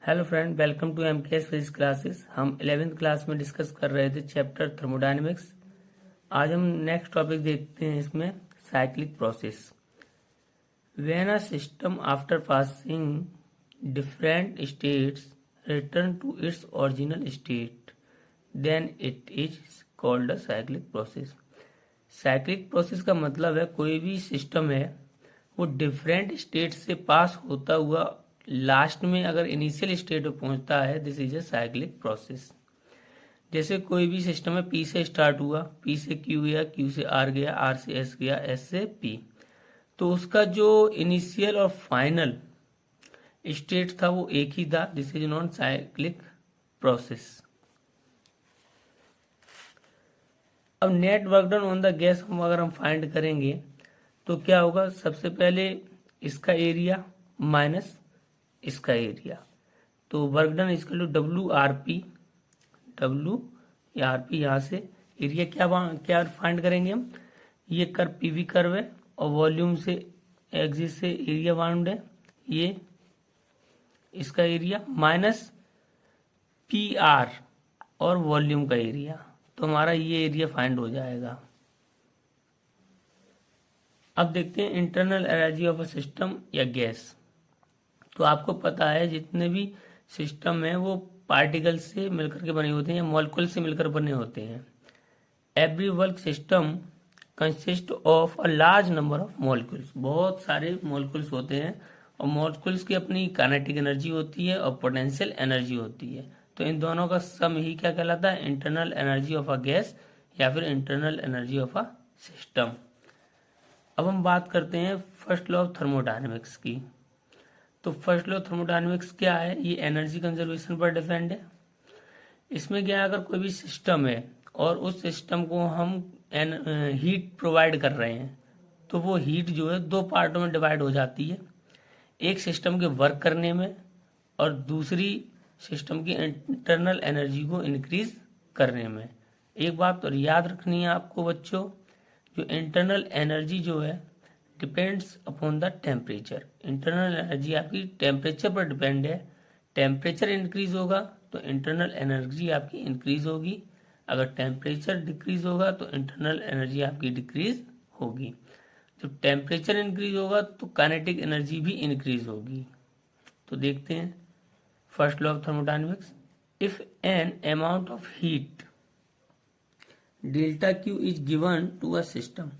Hello friend, welcome to MKS physics classes. हम 11th class में discuss कर रहे थे चैप्टर थर्मोडायनेमिक्स। आज हम नेक्स्ट टॉपिक देखते हैं इसमें cyclic process. When a system after passing different states return to its original state then it is called a cyclic process. Cyclic process का मतलब है कोई भी सिस्टम है वो डिफरेंट स्टेट से पास होता हुआ लास्ट में अगर इनिशियल स्टेट में पहुंचता है, this is a cyclic process. जैसे कोई भी सिस्टम है, पी से स्टार्ट हुआ, पी से क्यू गया, क्यू से आर गया, आर से एस गया, एस से पी, तो उसका जो इनिशियल और फाइनल स्टेट था वो एक ही था। This is non cyclic process. अब net work done on the gas अगर हम फाइंड करेंगे तो क्या होगा, सबसे पहले इसका एरिया माइनस इसका एरिया, तो work done is equal to W R P. W R P यहाँ से एरिया क्या फाइंड करेंगे हम, ये कर्व पीवी कर्व है और वॉल्यूम से एक्सिस से एरिया बाउंड है, ये इसका एरिया माइनस पी आर और वॉल्यूम का एरिया, तो हमारा ये एरिया फाइंड हो जाएगा। अब देखते हैं internal energy of a system या गैस। तो आपको पता है जितने भी सिस्टम है वो पार्टिकल से मिलकर के बने होते हैं या मॉलिक्यूल से मिलकर बने होते हैं। Every work system consist of a large number of molecules. बहुत सारे मॉलिक्यूल्स होते हैं और मॉलिक्यूल्स की अपनी काइनेटिक एनर्जी होती है और पोटेंशियल एनर्जी होती है, तो इन दोनों का सम ही क्या कहलाता है, internal energy of a gas या फिर internal energy of a system. अब हम बात करते हैं फर्स्ट लॉ ऑफ थर्मोडायनेमिक्स की। तो फर्स्ट लॉ थर्मोडायनेमिक्स क्या है, ये एनर्जी कंजर्वेशन पर डिपेंड है। इसमें क्या है, अगर कोई भी सिस्टम है और उस सिस्टम को हम हीट प्रोवाइड कर रहे हैं तो वो हीट जो है दो पार्टों में डिवाइड हो जाती है, एक सिस्टम के वर्क करने में और दूसरी सिस्टम की इंटरनल एनर्जी को इंक्रीज करने में। एक बात और याद रखनी है आपको बच्चों, जो इंटरनल एनर्जी जो है depends upon the temperature. Internal energy आपकी टेम्परेचर पर डिपेंड है। टेम्परेचर इंक्रीज होगा तो इंटरनल एनर्जी आपकी इंक्रीज होगी, अगर टेम्परेचर डिक्रीज होगा तो इंटरनल एनर्जी आपकी डिक्रीज होगी। जब टेम्परेचर इंक्रीज होगा तो काइनेटिक एनर्जी भी इंक्रीज होगी। तो देखते हैं first law of thermodynamics. If an amount of heat delta Q is given to a system,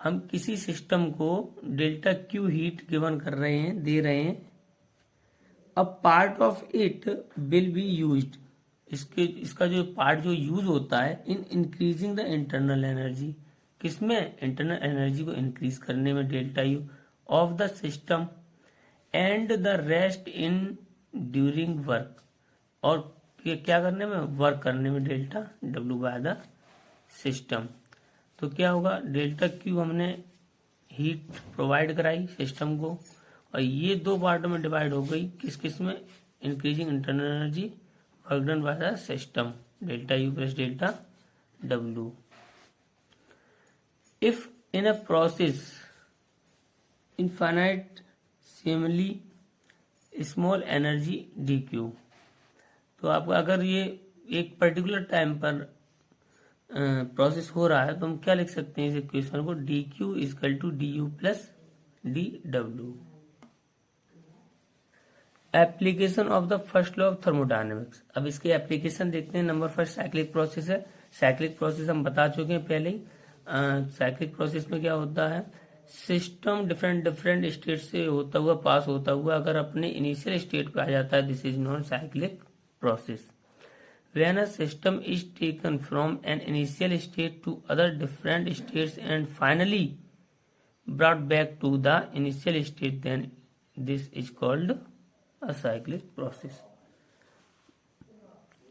हम किसी सिस्टम को डेल्टा क्यू हीट गिवन कर रहे हैं, दे रहे हैं। अब part of it will be used, इसका जो पार्ट जो यूज होता है in increasing the internal energy, किसमें, इंटरनल एनर्जी को इंक्रीज करने में, delta U of the system and the rest in during work, और क्या करने में, वर्क करने में, delta W bye the system. तो क्या होगा, डेल्टा क्यू हमने हीट प्रोवाइड कराई सिस्टम को और ये दो पार्टों में डिवाइड हो गई, किस किस में, increasing internal energy, work done by the system, delta U plus delta W. If in a process infinitesimally small energy d Q, तो आपको अगर ये एक पर्टिकुलर टाइम पर प्रोसेस हो रहा है तो हम क्या लिख सकते हैं इस इक्वेशन को, D Q is equal to D U plus D W. Application of the first law of thermodynamics. अब इसके एप्लीकेशन देखते हैं। नंबर फर्स्ट साइक्लिक प्रोसेस है। साइक्लिक प्रोसेस हम बता चुके हैं पहले ही। साइक्लिक प्रोसेस में क्या होता है, सिस्टम डिफरेंट डिफरेंट स्टेट से होता हुआ पास होता हुआ अगर अपने इनिशियल स्टेट पे आ जाता है, this is non cyclic process. When a system is taken from an initial state to other different states and finally brought back to the initial state, then this is called a cyclic process.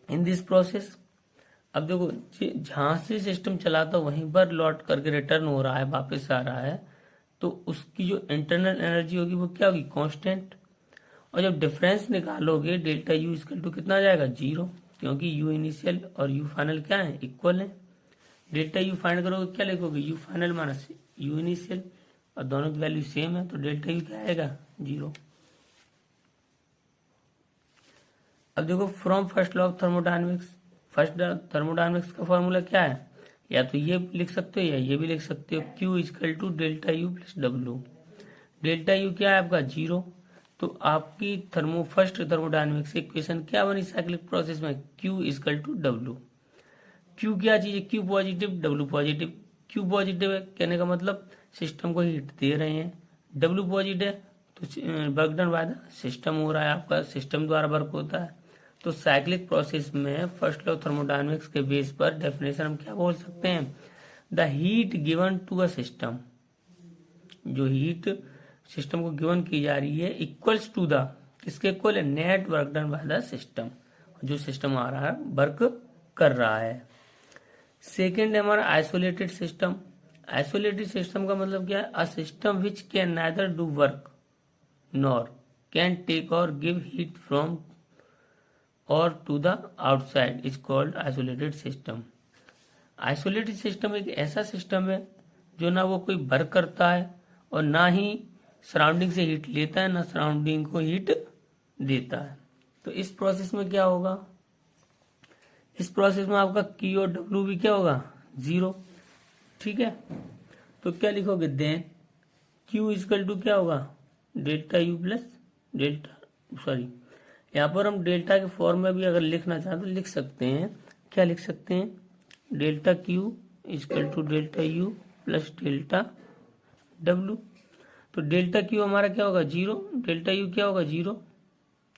In this process, अब देखो जहां से system चला था वहीं पर लौट करके रिटर्न हो रहा है, वापस आ रहा है, तो उसकी जो इंटरनल एनर्जी होगी वो क्या होगी, कांस्टेंट। और जब डिफरेंस निकालोगे डेल्टा यू इक्वल टू कितना आ जाएगा, जीरो, क्योंकि यू इनिशियल और यू फाइनल क्या है, इक्वल है। डेल्टा यू फाइंड करोगे क्या लिखोगे, you final minus you initial, और दोनों की वैल्यू सेम है तो डेल्टा यू क्या आएगा, जीरो। अब देखो from first law of thermodynamics, first thermodynamics का फॉर्मूला क्या है, या तो ये लिख सकते हो या ये भी लिख सकते हो, Q is equal to delta U plus W. Delta U क्या है आपका 0, तो आपकी फर्स्ट थर्मोडायनेमिक्स इक्वेशन क्या बनी साइक्लिक प्रोसेस में, Q is equal to W. Q क्या चीज है, Q positive W positive. Q positive है कहने का मतलब सिस्टम को हीट दे रहे हैं, डब्ल्यू पॉजिटिव है तो work done by the system हो रहा है, आपका सिस्टम द्वारा वर्क होता है। तो साइक्लिक प्रोसेस में फर्स्ट लॉ थर्मोडायनेमिक्स के बेस पर डेफिनेशन हम क्या बोल सकते हैं, the heat given to a system, जो हीट सिस्टम को गिवन की जा रही है इक्वल्स टू द, किसके इक्वल है, net work done by the system, जो सिस्टम आ रहा है वर्क कर रहा है। सेकेंड है हमारा आइसोलेटेड सिस्टम। आइसोलेटेड सिस्टम का मतलब क्या है, a system which can neither do work nor can take और गिव हीट फ्रॉम और to the outside is called isolated system. Isolated system एक ऐसा सिस्टम है जो ना वो कोई वर्क करता है और ना ही सराउंडिंग से हीट लेता है, ना सराउंडिंग को हीट देता है। तो इस प्रोसेस में क्या होगा, इस प्रोसेस में आपका Q और W भी क्या होगा 0, ठीक है। तो क्या लिखोगे, देन Q इजकल टू क्या होगा delta U plus delta, sorry यहाँ पर हम डेल्टा के फॉर्म में भी अगर लिखना चाहें तो लिख सकते हैं, क्या लिख सकते हैं, delta Q is equal to delta U plus delta W। तो डेल्टा Q हमारा क्या होगा 0, डेल्टा यू क्या होगा 0,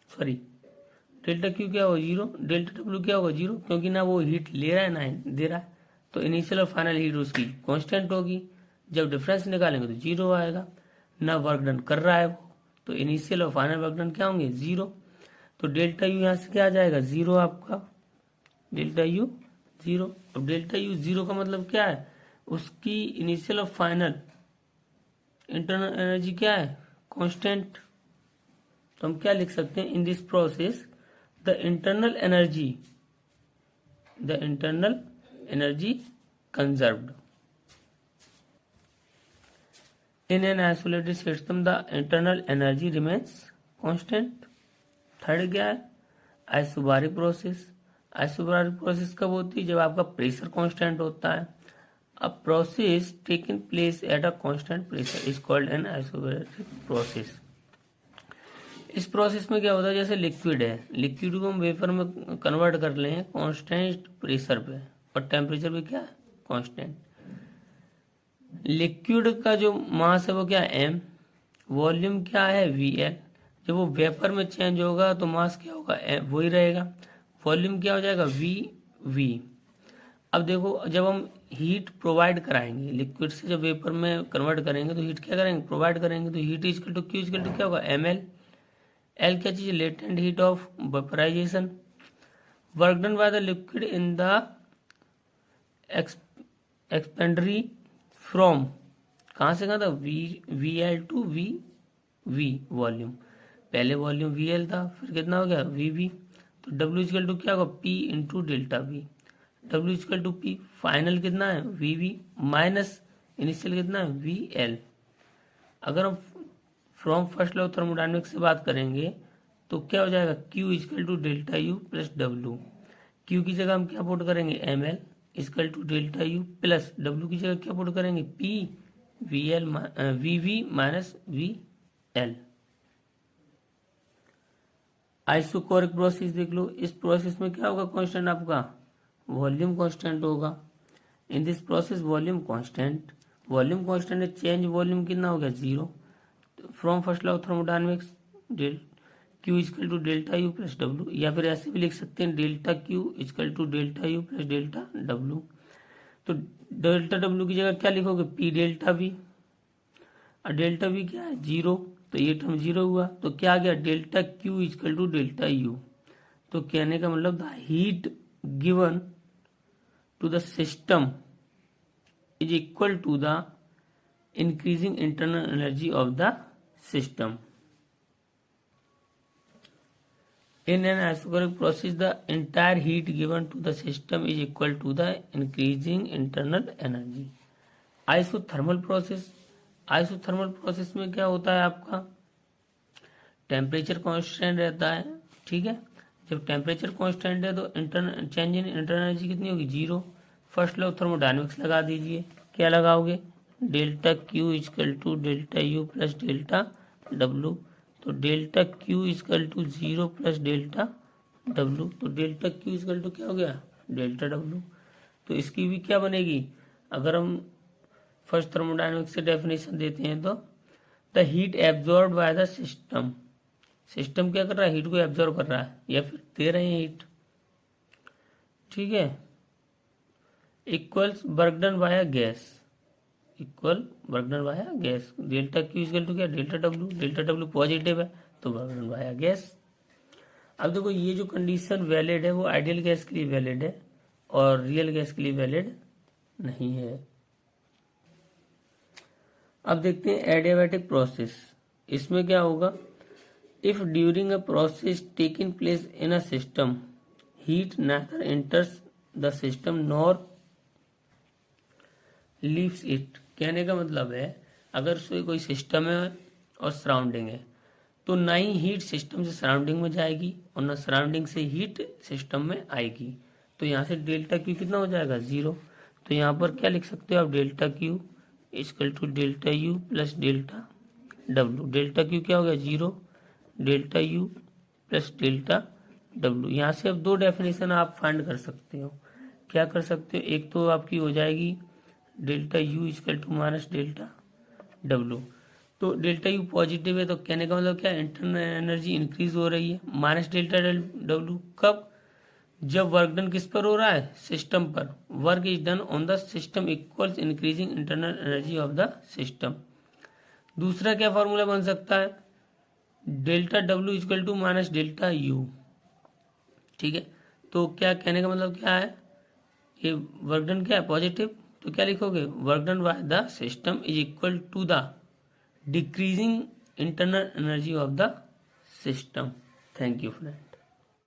सॉरी डेल्टा Q क्या होगा 0, डेल्टा W क्या होगा 0, क्योंकि ना वो हीट ले रहा है ना दे रहा है, तो इनिशियल और फाइनल हीट उसकी कांस्टेंट होगी। जब डिफरेंस निकालेंगे तो 0 आएगा, ना वर्क डन कर रहा है वो, तो इनिशियल और फाइनल वर्क डन क्या होंगे 0। तो डेल्टा यू यहाँ से क्या आ जाएगा 0 आपका, डेल्टा यू 0। अब डेल्टा यू 0 का मतलब क्या है, उसकी इनिशियल और फाइनल इंटरनल एनर्जी क्या है कांस्टेंट। तो हम क्या लिख सकते हैं, इन this process the internal energy conserved in an isolated system, the internal energy remains constant. Third क्या है, आइसोबारिक प्रोसेस। आइसोबारिक प्रोसेस कब होती है, जब आपका प्रेशर कांस्टेंट होता है। A process taking place at a constant pressure is called an isobaric process. इस प्रोसेस में क्या होता है, जैसे लिक्विड है, लिक्विड को हम वेपर में कन्वर्ट कर लें कांस्टेंट प्रेशर पे, और टेम्परेचर भी क्या है कांस्टेंट। लिक्विड का जो मास है वो क्या है m, वॉल्यूम क्या है VL। जब वो वेपर में चेंज होगा तो मास क्या होगा वही रहेगा, वॉल्यूम क्या हो जाएगा V। अब देखो जब हम हीट प्रोवाइड कराएंगे लिक्विड से, जब वेपर में कन्वर्ट करेंगे तो हीट क्या करेंगे प्रोवाइड करेंगे, तो heat equal to Q is equal to क्या होगा ML। एल क्या चीज, latent heat of vaporization. Work done by the liquid in the एक्सपेंडरी फ्रॉम, कहाँ से कहाँ था VL टू V वॉल्यूम, पहले वॉल्यूम VL था फिर कितना हो गया VV। तो W इजकल टू क्या होगा P into delta V, W is equal to P, final कितना है VV माइनस इनिशियल कितना है VL। अगर हम फ्रॉम फर्स्ट लॉ थर्मोडायनेमिक्स से बात करेंगे तो क्या हो जाएगा Q is equal to delta U plus W। Q की जगह हम क्या पुट करेंगे ML is equal to delta U plus W की जगह क्या पुट करेंगे P VV minus VL। Isochoric process देख लो, इस प्रोसेस में क्या होगा कांस्टेंट आपका वॉल्यूम कांस्टेंट होगा। In this process volume constant है, चेंज वॉल्यूम कितना हो गया 0। From first law thermodynamics Q is equal to delta U plus W, या फिर ऐसे भी लिख सकते हैं delta Q is equal to delta U plus delta W। तो डेल्टा W की जगह क्या लिखोगे P डेल्टा V, और डेल्टा V क्या है 0, तो ये टर्म 0 हुआ, तो क्या आ गया delta Q is equal to delta U। तो कहने का मतलब the heat given to the system is equal to the increasing internal energy of the system. In an isochronic process, the entire heat given to the system is equal to the increasing internal energy. Isothermal process, isothermal process में क्या होता है आपका temperature constant रहता है, ठीक है। जब टेम्परेचर कांस्टेंट है तो internal change in internal energy कितनी होगी, 0। फर्स्ट लॉ थर्मोडायनेमिक्स लगा दीजिए, क्या लगाओगे, delta Q is equal to delta U plus delta W. तो delta Q is equal to 0 plus delta W, तो डेल्टा क्यू इजकल टू क्या हो गया, डेल्टा डब्लू। तो इसकी भी क्या बनेगी, अगर हम फर्स्ट थर्मोडायनेमिक्स से डेफिनेशन देते हैं तो the heat absorb by the system, system क्या कर रहा है, हीट को एब्जॉर्ब कर रहा है या फिर दे रहे हैं हीट, ठीक है, equals work done by gas, equal work done by gas. Delta Q equal to क्या, delta W, delta W positive है तो वर्क डन बाय गैस। अब देखो ये जो कंडीशन वैलिड है वो आइडियल गैस के लिए वैलिड है और रियल गैस के लिए वैलिड नहीं है। अब देखते हैं एडियाबैटिक प्रोसेस, इसमें क्या होगा, if during a process taking place in a system heat neither enters the system nor leaves it. कहने का मतलब है अगर कोई सिस्टम है और सराउंडिंग है तो ना ही हीट सिस्टम से सराउंडिंग में जाएगी और ना सराउंडिंग से हीट सिस्टम में आएगी। तो यहाँ से डेल्टा क्यू कितना हो जाएगा, 0। तो यहाँ पर क्या लिख सकते हो आप, delta Q equal to delta U plus delta W. Delta Q क्या हो गया, 0, delta U plus delta W. यहाँ से अब दो डेफिनेशन आप फाइंड कर सकते हो, क्या कर सकते हो, एक तो आपकी हो जाएगी delta U equal to minus delta W. तो डेल्टा यू पॉजिटिव है तो कहने का मतलब क्या, इंटरनल एनर्जी इंक्रीज हो रही है, माइनस डेल्टा डब्ल्यू कब, जब वर्क डन किस पर हो रहा है, सिस्टम पर, work is done on the system equals increasing internal energy of the system. दूसरा क्या फॉर्मूला बन सकता है, delta W equal to minus delta U, ठीक है। तो क्या कहने का मतलब क्या है, ये वर्क डन क्या है, पॉजिटिव, तो क्या लिखोगे, work done by the system is equal to the decreasing internal energy of the system. Thank you friend.